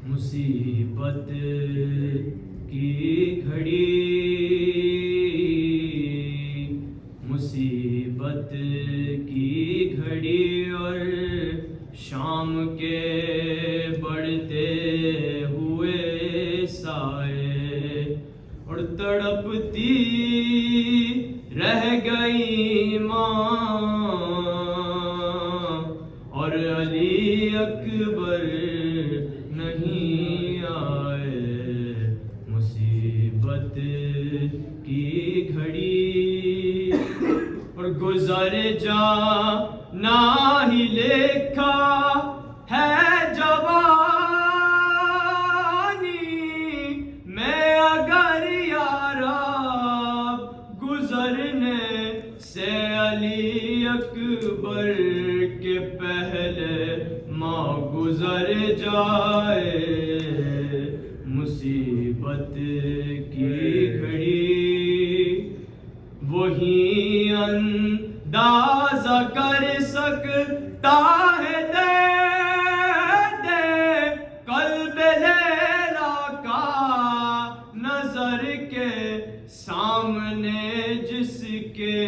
مصیبت کی گھڑی، مصیبت کی گھڑی اور شام کے بڑھتے ہوئے سائے، اور تڑپتی رہ گئی ماں اور علی اکبر نہیں آئے۔ مصیبت کی گھڑی اور گزر جانا ہی لکھا ہے جوانی میں، اگر یارا گزرنے سے علی اکبر کے پہلے ماں گزر جائے۔ مصیبت کی گھڑی وہی اندازہ کر سکتا ہے دے قلب لیلا کا نظر کے سامنے، جس کے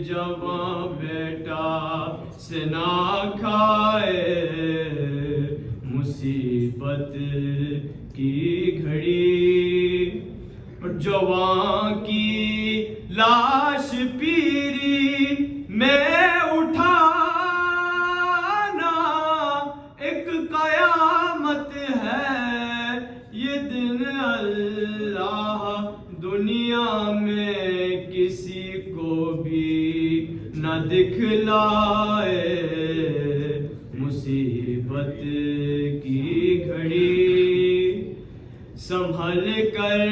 جواں بیٹا سے نہ کھائے۔ مصیبت کی گھڑی اور جواں کی لاش پیری میں اٹھانا ایک قیامت ہے۔ یہ دن اللہ دنیا میں کسی کو بھی نہ دکھلائے۔ مصیبت کی گھڑی سنبھل کر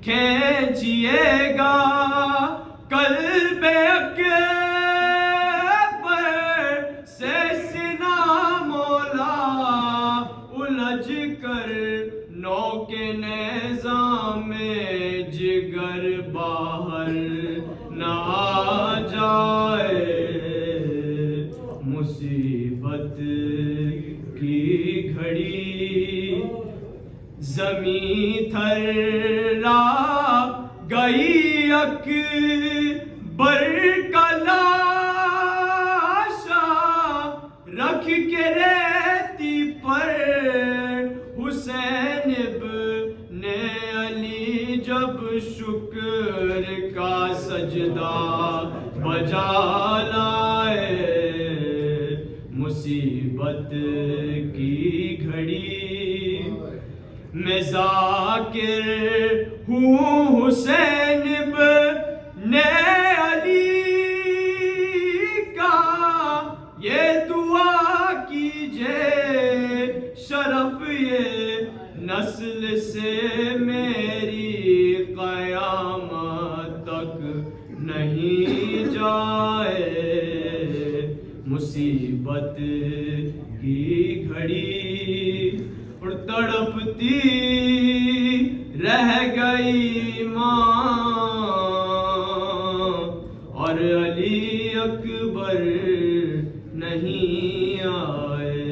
کھینچیے گا قلب اکبر سے سینہ مولا، الجھ کر نو کے نیزہ میں جگر باہر نہ آ جائے۔ مصیبت کی گھڑی زمین تھرا گئی اکبر کا لاشا رکھ کے ریتی پر، حسین ابن علی جب شکر کا سجدہ بجا لائے۔ مصیبت کی گھڑی میں ذاکر ہوں حسین ابن علی کا، یہ دعا کیجئے شرف یہ نسل سے میری قیامت تک نہیں جائے۔ مصیبت کی گھڑی اور تڑپتی رہ گئی ماں اور علی اکبر نہیں آئے۔